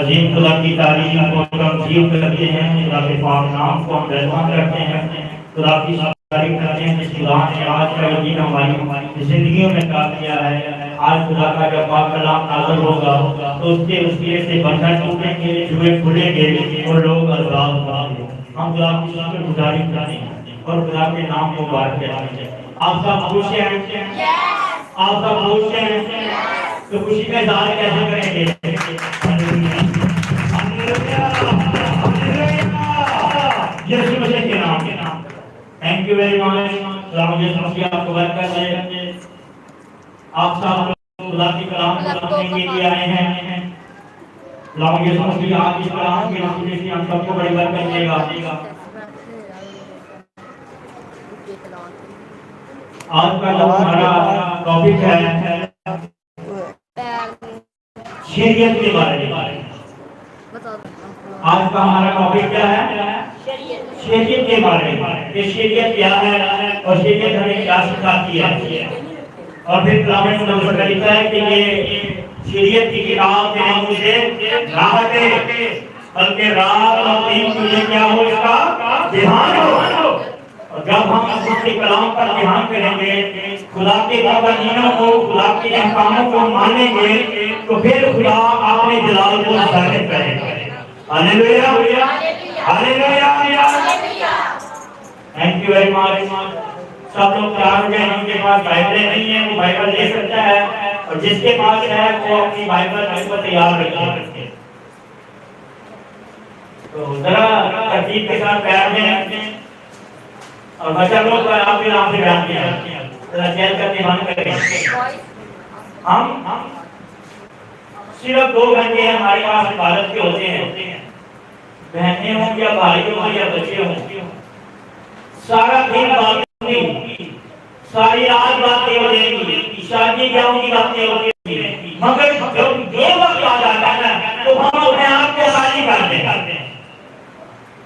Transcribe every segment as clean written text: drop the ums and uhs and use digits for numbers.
عظیم خدا کی تعریف کو تمجید کرتے ہیں، خدا کے پاک نام کو ہم بہترین کرتے ہیں، خدا کی تعریف کرتے ہیں جس خدا نے آج کا دن ہماری زندگیوں میں کام کیا ہے۔ آج خدا کا جب پاک کلام نازل ہوگا تو اس کے وسیلے سے بندھن ٹوٹیں گے، جوئے کھلیں گے اور لوگ آزاد ہوں گے۔ ہم خدا کی شکر گزاری کرتے ہیں اور خدا کے نام کو مبارک کرتے ہیں۔ آپ سب خوش ہیں؟ آپ سب خوش ہیں؟ تو خوشی کا اظہار کیسے کریں گے؟ یسوع مسیح کے نام۔ تھینک یو ویری مچ۔ خدا یسوع مسیح آپ کو برکت دے۔ آپ سب خدا کی کلام سننے کے لیے آئے ہیں۔ خدا یسوع مسیح آپ کی کلام کے وسیلے سے ہم سب کو بڑی برکت دے گا۔ آج کا جو ہمارا ٹاپک ہے شریعت کے بارے میں۔ آج کا ہمارا ٹاپک کیا ہے؟ شریعت کے بارے میں۔ کہ شریعت کیا ہے اور شریعت ہمیں کیا سکھاتی ہے۔ اور پھر کلام مقدس میں لکھا ہے کہ یہ شریعت کی کتاب کے منہ سے نہ ہٹے بلکہ رات اور دن تجھے کیا ہو، اس کا دھیان ہو۔ اور جب ہم اس کے کلام پر دھیان کریں گے، خدا کے قوانینوں کو، خدا کے احکاموں کو مانیں گے، تو پھر خدا اپنے جلال کو ظاہر کرے گا۔ Hallelujah, hallelujah. Thank you very much. سب لوگ تیار ہو جائیں۔ جن کے پاس بائبلیں نہیں ہیں وہ بائبل لے سکتا ہے، اور جس کے پاس ہے وہ اپنی بائبل تیار رکھے۔ تو ذرا ترتیب کے ساتھ تیار ہیں، اور بچہ لوگ آپ کے نام سے بیان کیا ذرا چیل کر کے بند کریں۔ ہم صرف 2 گھنٹے ہمارے پاس عبادت کے ہوتے ہیں، بہنیں ہوں یا بھائی ہوں یا بچے ہوں، سارا دن باقی، ساری رات باتیں ہو جائیں گی، شادی بیاہوں کی باتیں ہوتی ہیں، مگر جب جو وقت آ جاتا ہے تو ہم اپنے آپ کو خالی کرتے ہیں۔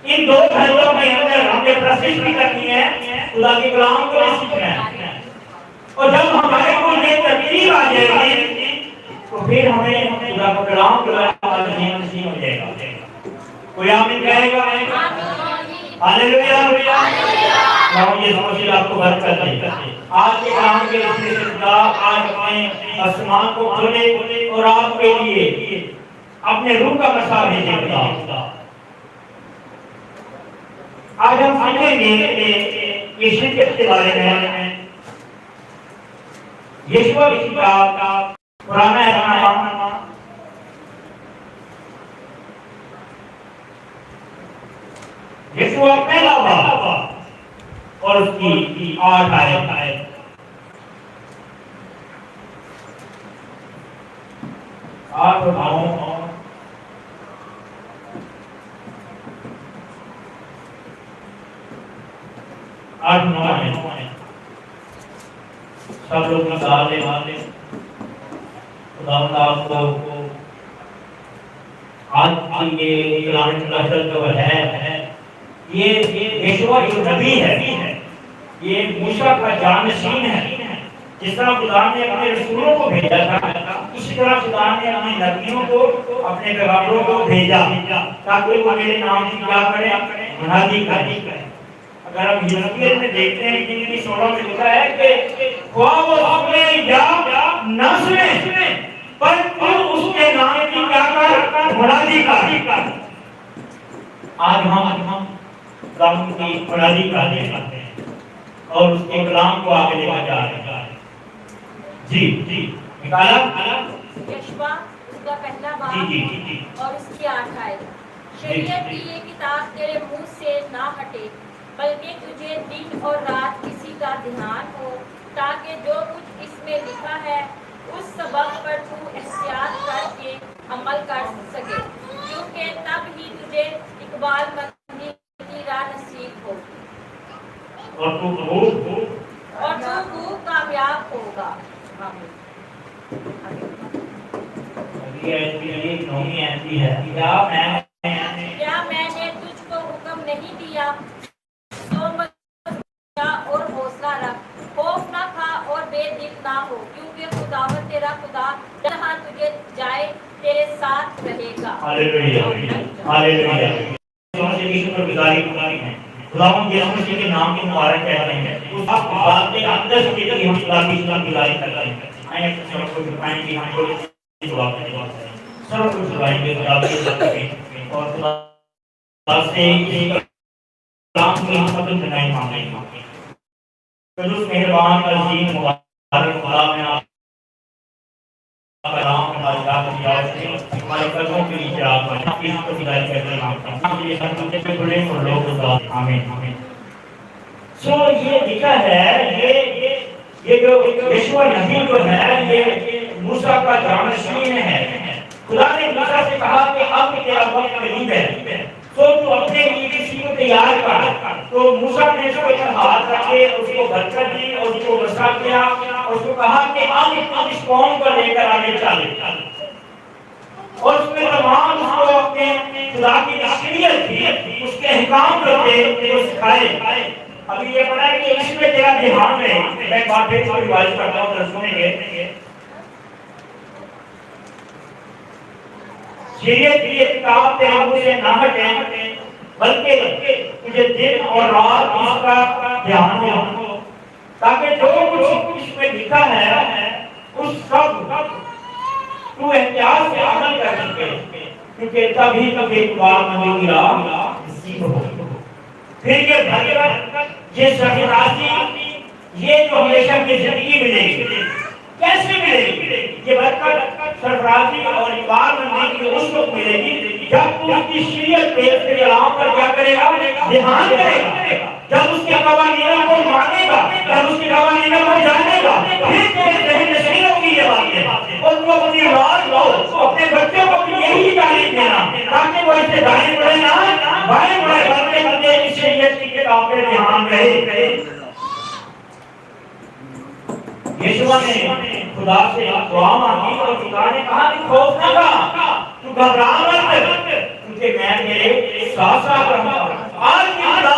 ان 2 گھنٹوں کے اندر ہم نے پرسش بھی کرنی ہے، خدا کے کلام کو سیکھنا ہے، اور جب ہمارے کو یہ ترتیب آ جائے گی تو پھر ہمیں خدا کا کلام کو نصیب ہو جائے گا۔ کوئی آمین کہے گا؟ ہاللیلویا۔ خدا یسوع مسیح آپ کو برکت دے۔ آج کے کلام کے وسیلے سے خدا آج اپنے آسمان کو کھولے اور آپ کے لیے اپنے روح کا مسا بھیجے خدا۔ آج ہم سمجھیں گے کہ شریعت کے بارے میں یشوع کی کتاب پرانا احکام یشوع پہلا باب اور اس کی 8 آیت۔ 8 اور 9 8 9 ہیں۔ سب لوگ نکال لیں۔ خدا آپ کو آج کی یہ کلام مقدس جو ہے، یہ یشوع جو نبی ہے، یہ موسیٰ کا جانشین ہے۔ جس طرح خدا نے اپنے رسولوں کو بھیجا تھا، اسی طرح خدا نے اپنے نبیوں کو، اپنے پیغمبروں کو بھیجا تاکہ وہ میرے نام کی کیا کریں؟ منادی کریں۔ اگر ہم یونانیت میں دیکھتے ہیں کہ 16 میں لکھا ہے کہ خواہ وہ سنیں یا نہ سنیں، پر اس کے نام کی کیا کر؟ منادی کر۔ آج ہم کلام کی منادی کرتے ہیں اور اس کے کلام کو آگے لے کر جا رہے ہیں۔ جی نکالا یشوع اس کا پہلا باب اور اس کی 8 آیت۔ شریعت کی یہ کتاب تیرے منہ سے نہ ہٹے بلکہ تجھے دن اور رات اسی کا دھیان ہو، تاکہ جو کچھ اس میں لکھا ہے اس سبق پر تو احتیاط کر کے عمل کر سکے، کیونکہ تب ہی تجھے اقبال مندی کی راہ نصیب ہوگی اور تو خوب کامیاب ہوگا۔ کیا میں نے تجھ کو حکم نہیں دیا؟ تو اور حوصلہ رکھ، خوف نہ کھا اور بے دل نہ ہو، کیونکہ خداوند تیرا خدا جہاں تجھے جائے تیرے ساتھ رہے گا۔ ہاللیلویا، ہاللیلویا۔ پر گزاری ہے خداوند یسوع مسیح کے نام کی مبارک کہتے ہیں اس بات کے اندر سے کہ ہم خدا کی گزاری کرتے ہیں۔ آئے سب کو دکھائیں گے، ہم کو دعا کریں، سب کو دکھائیں گے خدا کی طرف اور خدا سے کلام کی مدد بنائیں مانگیں گے۔ قدوس مہربان عظیم مبارک خدا میں آپ کلام ہماری ذات کی آواز ہمارے قدموں کے نیچے آپ اس کو ہدایت کرتے ہیں۔ یہ ہم سے بڑے اور لوگ خدا آمین آمین۔ سو یہ لکھا ہے یہ جو یشوع نبی جو ہے یہ موسیٰ کا جانشین ہے۔ خدا نے موسیٰ سے کہا کہ اب تیرا وقت قریب ہے، تو تو اپنے لیے کسی کو تیار کر۔ تو موسیٰ نے اس کو ہاتھ رکھے، اس کو برکت دی اور اس کو وسع کیا اور اس کو کہا کہ اب اس قوم کو لے کر آگے چلے، اور اس میں تمام اس کو اپنے خدا کی شریعت تھی، اس کے احکام جو تھے وہ سکھائے۔ ابھی یہ پڑھا ہے کہ اس میں تیرا دھیان رہے۔ میں ایک بات پھر تھوڑی واضح کرتا ہوں تو سنیں گے۔ شریعت کی یہ کتاب تیرے منہ سے نہ ہٹے بلکہ تجھے دن اور رات اس کا دھیان ہو، تاکہ جو کچھ اس میں لکھا ہے اس سب تو احتیاط سے عمل کر سکے، کیونکہ تبھی بار نبی کی راہ نصیب ہو۔ پھر یہ برکت، یہ سرفرازی، یہ جو ہمیشہ کی زندگی ملے گی، کیسے ملے گی؟ یہ برکت، سرفرازی اور بار نبی کی اس وقت ملے گی جب تو اس کی شریعت پہ اس کے کلام پر کیا کرے گا؟ دھیان کرے گا، جب اس کے قوانین کو مانے گا، جب اس کے قوانین کو جانے گا، پھر تیرے ذہن نشین ہوگی یہ باتیں، اور تو اپنی اولاد کو، اپنے بچوں کو اپنی یہی تعلیم دینا تاکہ وہ اس سے دائیں بڑھے نہ بائیں بڑھے، بلکہ بندے اس شریعت کی کتاب پہ دھیان رہے۔ یشوع نے خدا سے دعا مانگی اور خدا نے کہا کہ خوف نہ کھا، تو گھبرا مت، کیونکہ میں تیرے ساتھ ساتھ رہوں گا۔ آج بھی خدا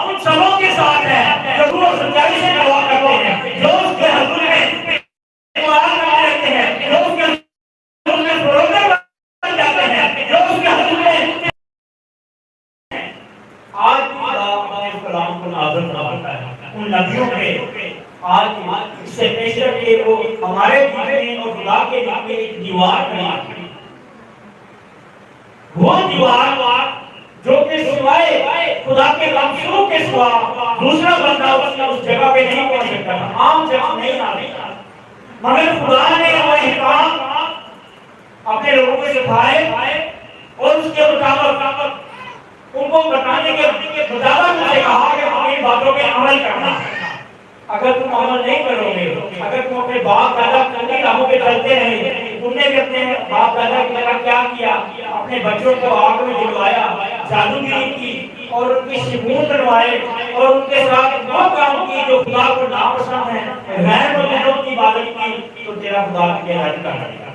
ان سبوں کے ساتھ ہے جو روح سچائی سے دعا کرتے ہیں، جو اس کے حضور میں دعا کرتے رہتے ہیں، جو اس کے حضور میں فروغ بن جاتے ہیں، جو اس کے حضور میں آج بھی خدا اپنے کلام کو نازل کرتا ہے ان نبیوں پہ۔ آج اس سے پیشر کے وہ ہمارے دل اور خدا کے دل میں ایک دیوار کھڑی، وہ دیوار جو کہ سوائے خدا کے منصور کے سوا دوسرا بندہ اس جگہ پہ نہیں پہنچ سکتا، عام جگہ نہیں آ سکتا، مگر خدا نے وہ احکام اپنے لوگوں کو سکھائے اور اس کے مطابق ان کو بتانے کے مطابق اسے کہا کہ ہمیں ان باتوں پہ عمل کرنا ہے۔ اگر تم عمل نہیں کرو گے، اگر تم اپنے باپ دادا کی راہوں پہ چلتے رہیں گے، تم نے بھی اپنے باپ دادا کی طرح کیا کیا؟ اپنے بچوں کو آگ میں جلوایا، جادوگری کی اور ان کی سبوت بنوائے اور ان کے ساتھ وہ کام کی جو خدا کو ناپسند ہے، غیر مردوں کی عبادت کی، تو تیرا خدا تجھے رد کر دے گا،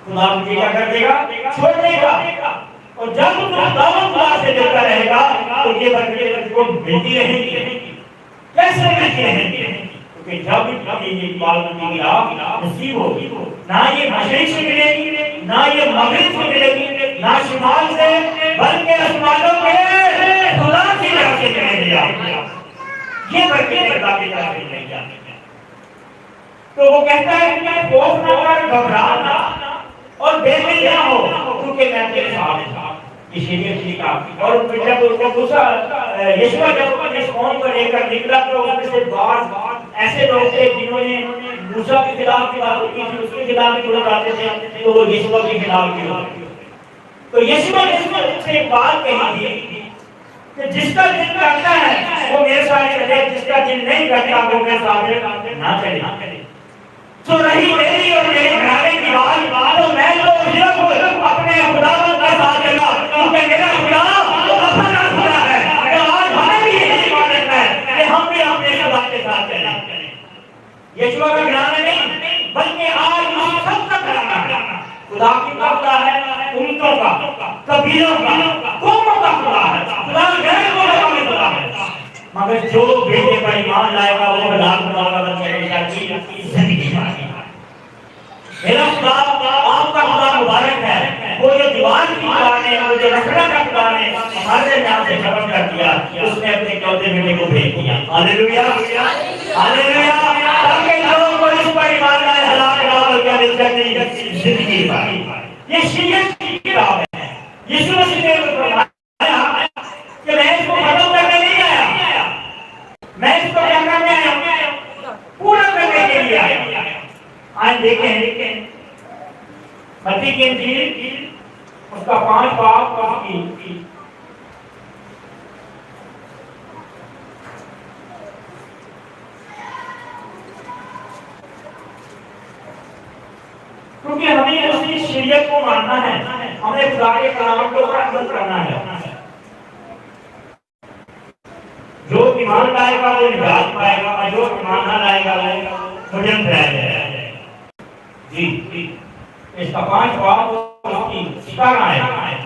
خدا تجھے کیا کر دے گا؟ چھوڑ دے گا۔ اور جب تم خدا سے ملتا رہے گا تو یہ برکتیں تجھ کو ملتی رہیں گی۔ کیسے ملتی رہیں گی؟ کیونکہ جب یہ بال بندی کی راہ نصیب ہوگی، نہ یہ مشرق سے ملے گی، نہ یہ مغرب سے ملے گی، نہ شمال سے، بلکہ آسمانوں کے خدا کی طرف سے ملے گی۔ یہ برکتیں خدا کی طرف سے ملے گی۔ تو وہ کہتا ہے کہ خوف نہ کر، گھبرا نہ اور بے دل نہ ہو، کیونکہ میں تیرے ساتھ ہوں۔ یہ شریعت کی کتاب، اور جب موسیٰ یشوع جب اس قوم کو لے کر نکلا تو اس میں سے بعض ایسے لوگ تھے جنہوں نے موسیٰ کے خلاف کی بات کی تھی، اس کے خلاف بھی لوگ آتے تھے، تو وہ یشوع کے خلاف کی ہوتی۔ تو یشوع نے سے ایک بات کہی تھی کہ جس کا دل کرتا ہے وہ میرے ساتھ چلے، جس کا دل نہیں کرتا وہ میرے ساتھ نہ چلے۔ تو رہی میری اور میرے گھرانے کی بات، تو میں تو صرف اپنے خداوند کا ساتھ چلا، کیونکہ میرا خدا اپنا خدا ہے۔ تو آج ہمیں بھی یہی عبادت ہے کہ ہم بھی اپنے خدا کے ساتھ چلیں۔ یشوع کا گھرانا نہیں، بلکہ آج ہم سب کا گھرانا ہے۔ خدا کی خدا ہے امتوں کا، قبیلوں کا، قوموں کا خدا ہے۔ خدا غیر قوموں کا خدا ہے، مگر جو بیٹے پر ایمان لائے گا وہ خدا کا بندہ کی زندگی پائے گا۔ میرا خدا آپ کا خدا مبارک ہے، وہ جو دیوار کی خدا نے، وہ جو رکھنا کا خدا نے ہمارے درمیان سے ختم کر دیا، اس نے اپنے چوتھے بیٹے کو بھیج دیا۔ ہاللیلویا ہاللیلویا، تاکہ لوگوں کو اس پر ایمان لائے، ہلاک نہ ہو بلکہ ابدی زندگی پائے۔ یہ شریعت کی کتاب ہے۔ یسوع مسیح نے فرمایا کہ میں اس کو ختم کرنے نہیں آیا، میں اس کو کیا کرنے آیا ہوں؟ پورا کرنے کے لیے آیا ہوں۔ آج دیکھیں متی کی انجیل اس کا 5 باب اور کی کیونکہ ہمیں اسی شریعت کو ماننا ہے، ہمیں خدا کے کلام کو عمل کرنا ہے۔ جو ایمان لائے گا وہ نجات پائے گا، اور جو ایمان نہ لائے گا وہ مجرم ٹھہرا جائے گا۔ جی اس کا 5 باب اور کی 17 ہے۔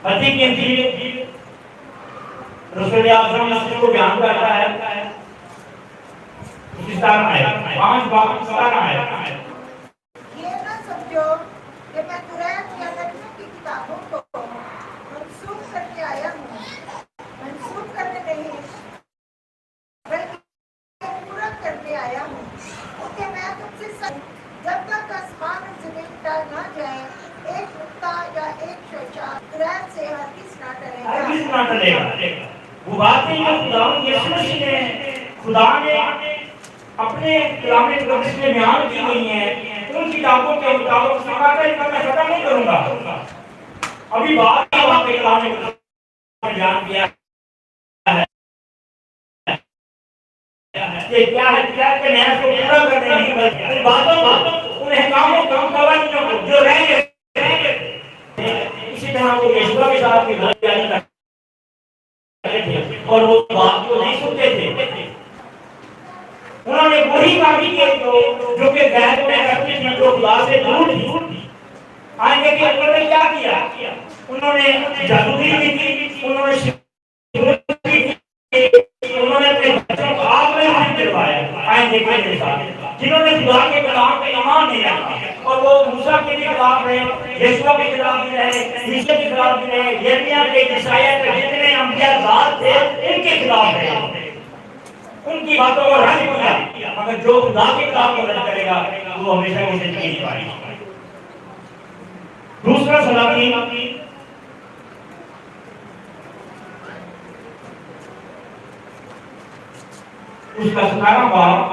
متی کی انجیل رسول اعظم مسیح کو بیان کرتا ہے، 17 ہے، 5 باب 17 ہے۔ یہ نہ سمجھو کہ میں قرآن یا نبیوں کی کتابوں کو منسوخ کر کے آیا ہوں، منسوخ کرنے نہیں بلکہ پورا کر کے آیا ہوں، کیونکہ میں تم سے سچ جب تک آسمان اور زمین ٹل نہ جائے ایک نقطہ یا ایک شعشہ قرآن سے ہرگز نہ ٹلے گا۔ ہرگز نہ ٹلے گا۔ وہ باتیں جو خدا یسوع مسیح نے خدا نے اپنے کلام مقدس میں بیان کی گئی ہیں، ان کتابوں کے مطابق سکھاتا ہے کہ میں ختم نہیں کروں گا۔ ابھی بات وہاں پہ کلام مقدس میں بیان کیا ہے کہ کیا ہے کہ میں اس کو پورا کرنے نہیں بلکہ باتوں ان احکاموں قوانینوں کو جو رہ گئے اسی طرح وہ یشوع کے ساتھ بھی غلط بیانی کرتے تھے اور وہ بات کو نہیں سنتے تھے۔ انہوں نے وہی کامی کی جو کہ غیر میں کرتی تھی، جو خدا سے دور تھی۔ آئندے کے اندر نے کیا کیا؟ انہوں نے جادوگری کی تھی، انہوں نے شکوت کی تھی، انہوں نے اپنے بچوں کو آگ میں نہیں دلوایا۔ آئندے کے ساتھ جنہوں نے خدا کے کلام پہ ایمان نہیں رکھا اور وہ موسیٰ کے بھی خلاف رہے، یشوع کے خلاف بھی رہے، عیسیٰ کے خلاف بھی رہے، یرمیاہ کے، یشعیاہ کے، جتنے انبیاء ذات تھے ان کے خلاف رہے، ان کی باتوں کو رد کیا۔ مگر جو خدا کے کلام کو رد کرے گا وہ ہمیشہ کی زندگی نہیں پائے گا۔ دوسرا سلاطین اس کا 17 باب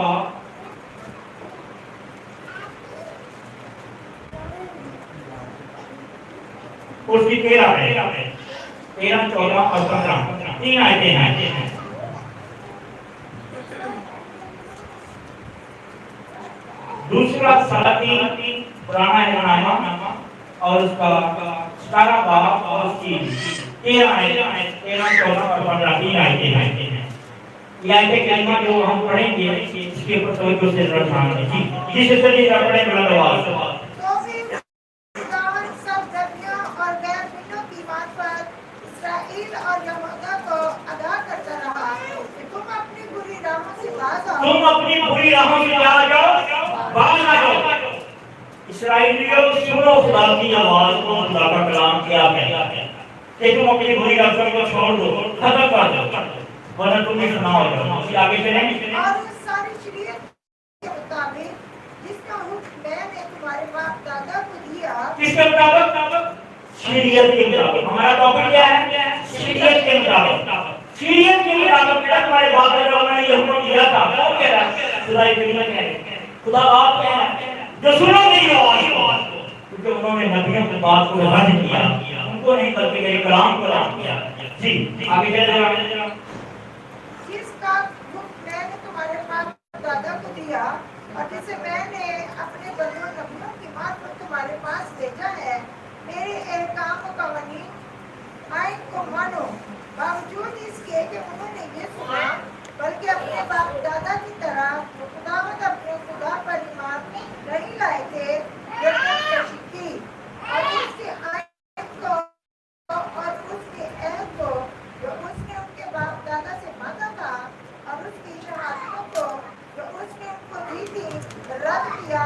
اس کی 13 ہے، 13، 14 اور 15 تین آیتیں ہیں۔ دوسرا سلاطین پرانا اعلاننامہ اور اس کا 17 باب اور اس کی 13 آیتیں، 13، 14 اور 15 تین آیتیں ہیں۔ یہ آیتیں کریمہ جو ہم پڑھیں گے اس کے اوپر توجہ سے ضرور دھیان دیں۔ جی جس سے یہ پڑھیں بلند آواز سے تو بھی خداوند سب نبیوں اور غیر نبیوں کی بات پر اسرائیل اور یہودا کو آگاہ کرتا رہا کہ تم اپنی بری راہوں سے باز آؤ، تم اپنی بری راہوں سے آ جاؤ، باز آ جاؤ۔ اسرائیلیوں سنو خدا کی آواز کو، خدا کا کلام کیا کہتا ہے کہ تم اپنی بری راہوں کو چھوڑ دو، ختم کر دو، ورنہ تم بھی گناہ ہو جاؤ۔ اسی آگے چلیں۔ اور اس ساری شریعت کے مطابق جس کا حکم میں نے تمہارے باپ دادا کو دیا، کس کے مطابق؟ شریعت کے مطابق۔ ہمارا ٹاپک کیا ہے؟ شریعت کے مطابق۔ شریعت کے مطابق ہمارے باپ دادا نے یہ حکم دیا تھا۔ کون کہہ رہا ہے؟ خدا کی کلمہ کہہ رہی ہے، خدا آپ کہہ رہا ہے جو سنو میری آواز کو، کیونکہ انہوں نے نبیوں کی بات کو رد کیا، ان کو نہیں بلکہ میرے کلام کو رد کیا۔ جی آگے چلیں۔ جس کا حکم میں نے تمہارے باپ دادا کو دیا اور جسے میں نے اپنے بندوں نبیوں کی معرفت تمہارے پاس بھیجا ہے، میرے احکام و قوانین آئین کو مانو، باوجود اس کے کہ انہوں نے یہ سنا بلکہ اپنے باپ دادا کی طرح خداوند اپنے خدا پر ایمان نہیں لائے تھے، جنت کشی کی اور اس کے آئین کو اور اس کے عہد کو جو اس نے ان کے باپ دادا سے مانگا تھا اور اس کی شہادتوں کو جو اس نے ان کو دی تھی رد کیا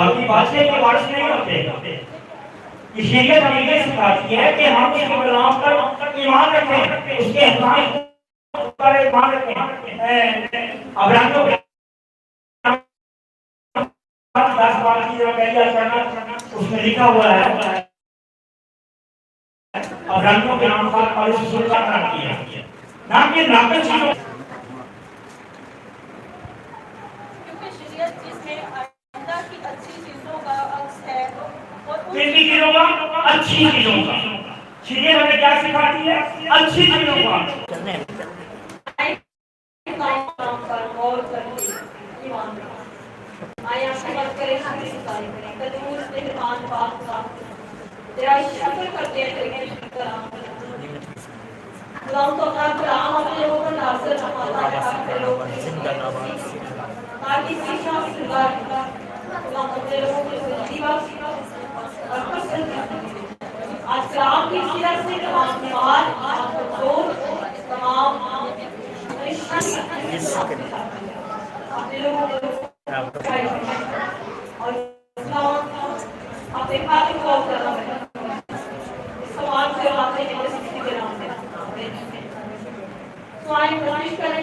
خدا کی بادشاہی کے وارث نہیں ہوتے. یہ شریعت ہمیں یہ سکھاتی ہے کہ ہم اس کے کلام پر ایمان رکھیں, اس کے احکام پر ایمان رکھیں. عبرانیوں کے 10 بار کی جو پہلی پڑھنا اس میں لکھا ہوا ہے, عبرانیوں کے نام پر پالس رسول کا نام کیا نام کے ناقص چیزوں کیونکہ شریعت جس میں اللہ کی اچھی چیزوں کا عکس ہے اور کن چیزوں کا, اچھی چیزوں کا. شریعت ہمیں کیا سکھاتی ہے؟ اچھی چیزوں کا. کام پر غور کر کے ایمان رکھنا. آئے آپ کی بات کریں, ہم اس بارے کریں. قدوس مہربان پاک خدا, تیرا شکر کرتے ہیں تیرے کلام پر. خداؤں تو اپنا کلام اپنے لوگوں پر نازل فرماتا ہے تاکہ لوگ تاکہ سیکھنا سکھا خداؤں اپنے لوگوں کو زندگی بخش اور پسند کرتے ہیں. آج کلام کی سیرت سے تمام بیمار, تمام کمزور, تمام اپنے لوگوں کو اور اپنے خاطر کو کرنا ہے. سوال سے آتے ہیں جس کے نام میں سوائیں کوشش کریں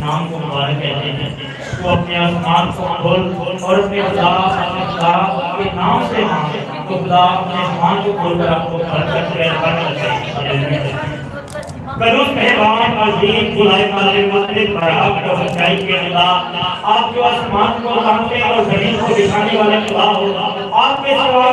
نام کو مبارک کہتے ہیں. وہ اپنے آسمان کو کھول اور اپنے خدا کے نام سے مانگے تو خدا اپنے آسمان کو کھول کر آپ کو برکت سے کرتا ہے. قدوس مہربان عظیم خدائے مالک مطلب براب کو سچائی کے خدا, آپ جو آسمان کو تانتے اور زمین کو بچھانے والا خدا ہو, آپ کے سوا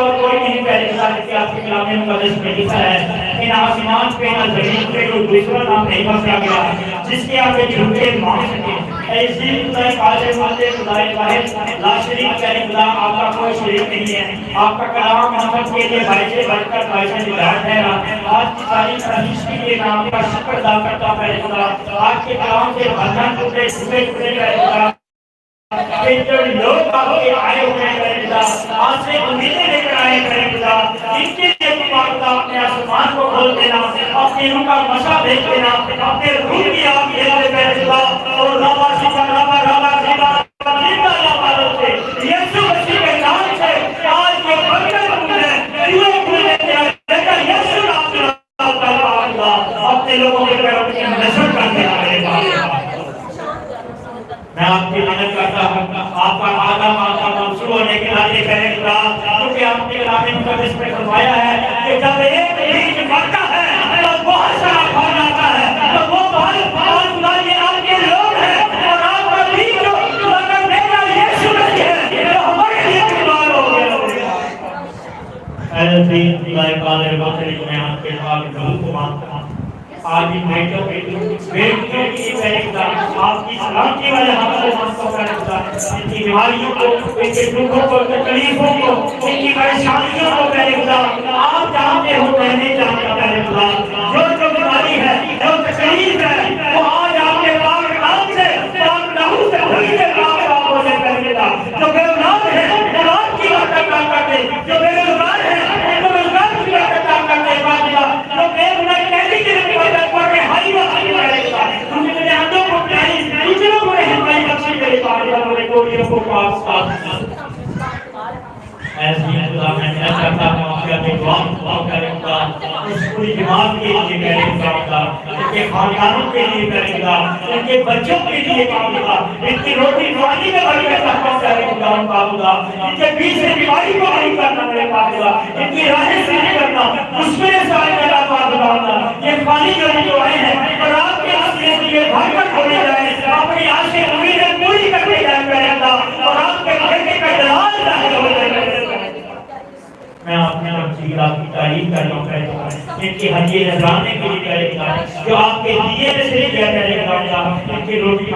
اللہ کہ آپ کے کلام مقدس میں لکھا ہے ان آسمان پہ نہ زمین پہ کوئی دوسرا نام نہیں بخشا گیا جس کے آگے جھوٹے مانگ سکے۔ اے عظیم خدا قادر مطلب خدا واحد لا شریک پیارے خدا، آپ کا کوئی شریک نہیں ہے۔ آپ کا کلام ہم سب کے لیے باعث برکت باعث ہدایت ہے۔ آج کی تاریخ عزیز کے لیے میں آپ کا شکر ادا کرتا ہوں پیارے خدا۔ آج کے کلام سے بندھن ٹوٹے ٹوٹے ٹوٹے پیارے خدا، کہ جو لوگ آپ کے آئے ہوئے ہیں پیارے خدا، آج سے امیدیں لے کر آئے پیارے خدا، ان کے لیے تمہارا اپنے آسمان کو کھول دینا، اپنے روح کا مشا بھیج دینا، اپنے روح کی آگ بھیج دے پیارے خدا، اور رابا سیکھا رابا رابا سیکھا زندہ اللہ سے یسوع مسیح کے نام سے آج یہ برکت ملے روح کھلے دیکھا یسوع نام سے اپنے لوگوں کے طرف اپنی نظر کر دینا میرے باپ۔ میں آپ کی مدد کرتا ہوں، آپ کا آدم منصور ہونے کے ناطے کرے خدا، کیونکہ آپ نے کلام مقدس میں فرمایا ہے کہ جب ایک بیج مرتا ہے تو بہت سارا پھل آتا ہے، تو وہ پھل اور خدا یہ آپ کے لوگ ہیں اور آپ کا بیج جو اگر میرا یسوع مسیح ہے تو ہمارے لیے بیمار ہو گیا۔ اے دین خدا قادر مطلب میں آپ کے پاک روح کو مانگتا ہوں، آج ان بیٹوں بیٹیوں کی پہلے آپ کی سلام کی وجہ ہم سے مانگتا ہوں، ان کی بیماریوں کو، ان کے دکھوں کو، تکلیفوں کو، ان کی پریشانیوں کو پہلے خدا آپ جانتے ہو، میں نہیں جانتا پہلے خدا، جو بیماری ہے، جو تکلیف ہے، وہ آج آپ کے پاک نام سے پاک لہو سے دھل کے پاک ہو جائے پہلے خدا۔ جو بے اولاد ہے وہ آپ کی برکت کام کرتے، جو بے روزگار ہے وہ روزگار کی برکت کام کرتے پاک خدا، جو بے گناہ کہتی کے لیے برکت کر کے ہری بخشی کرے خدا، تم نے میرے ہاتھوں کو پیاری دوسروں کو رہنمائی بخشی کرے پاک خدا، میرے کوڑیوں کو پاک صاف ایسی خدا میں محنت کرتا ہوں، آپ کے اپنے دعا کرے خدا، اس پوری جماعت کے لیے کرے خدا، ان کے خاندانوں کے لیے کرے خدا، ان کے بچوں کے لیے پاک خدا، ان کی روٹی پانی میں برکت عطا کرے خدا پاک خدا، ان کے بیچ سے بیماری کو دور کرنا میرے پاک خدا، ان کی راہیں صحیح کرنا، مشکلیں سارے کرنا پاک خدا، یہ خالی جو آئے ہیں اور آپ کے حسنے سے یہ برکت ہونے جائے، اپنی آنکھیں امیدیں پوری کرتے جائے میرے خدا، اور آپ کے بیٹے کا جلال ظاہر ہو جائے۔ میں اپنے رب آپ کی تعریف کرنا چاہتا ہوں، ان کی حجی نذرانے کے لیے کرے گا جو آپ کے دیے میں سے کیا کرے گا، ان کی روٹی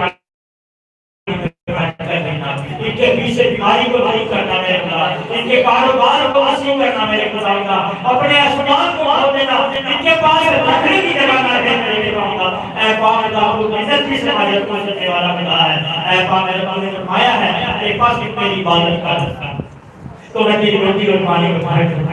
ان کے پیچھے بیماری کو دور کرنا میرے خدا، ان کے کاروبار کو وسیع کرنا میرے خدا، اپنے آسمان کو کھول دینا، ان کے پاس رکھنے کی جگہ نہ دے میرے خدا۔ اے پاک خدا کو عزت کی سماجت کو سننے والا خدا ہے، اے پاک میرے خدا نے فرمایا ہے میرے پاس میری عبادت کر تو میں تیری روٹی اور پانی کو بھر دوں۔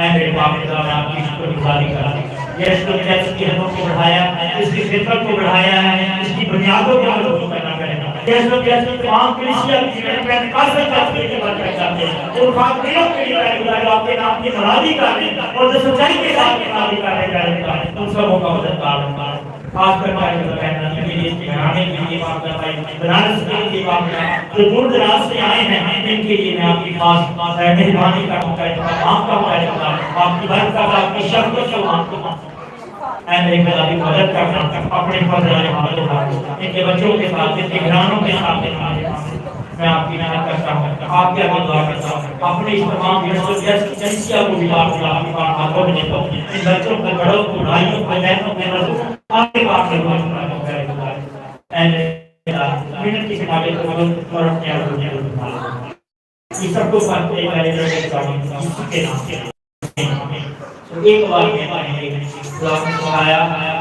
اے میرے باپ خدا میں آپ کی شکر گزاری کرتا ہوں، یہ اس کو اس کی حدوں کو بڑھایا، اس کی خدمت کو بڑھایا ہے، اس کی بنیادوں کو مضبوط کرنا پڑے گا۔ یہ اس کو تمام کلیسیا کی پینتیکاسل چرچ کی برکت چاہتے ہیں، ان خاتمینوں کے لیے اے خدا جو آپ کے نام کی مرادی کر رہے ہیں اور جو سچائی کے ساتھ مرادی کر رہے ہیں، ان سبوں کا مددگار ہوں۔ خاص کر کے جو کہنا ہے کہ اس کے گھرانے کے لیے باپ کا بھائی بنارس کے لیے باپ کا جو دور دراز سے آئے ہیں ان کے لیے میں آپ کی خاص مہربانی کرتا ہوں، مانگتا ہوں آپ کی برکت آپ کی شفقت کو مانگتا ہوں۔ اے میرے خدا کی مدد کرنا اپنے فضل و رحمت سے ان کے بچوں کے ساتھ، ان کے گھرانوں کے ساتھ میں آپ کی محنت کرتا ہوں، آپ کے آگے دعا کرتا ہوں، اپنے اس تمام جنسیا کو بھی آپ کی ہاتھوں میں دیتا ہوں، ان بچوں کو، بڑوں کو، بھائیوں کو، بہنوں کو رسول آپ کے پاس میں محنت کی سماجت کو اور اپنے آپ کو یہ سب کو پڑھتے میرے لڑکے کے نام سے ایک بار میں دعا میں سنایا ہے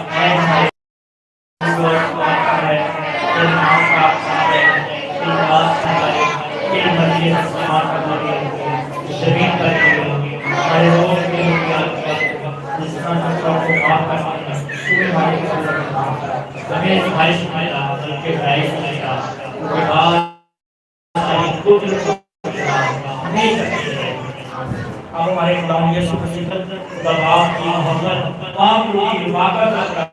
زمین پر ہمارے روز کے جس طرح ہمیں سکھائی سکھایا بلکہ بھائی سکھایا اس کے بعد اب ہمارے خدا یسوع مسیح آپ کی محبت آپ کی حفاظت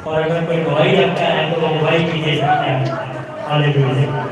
اور اگر کوئی گواہی رکھتا ہے تو وہ گواہی کی دے سکتا ہے۔ ہاللیلویا۔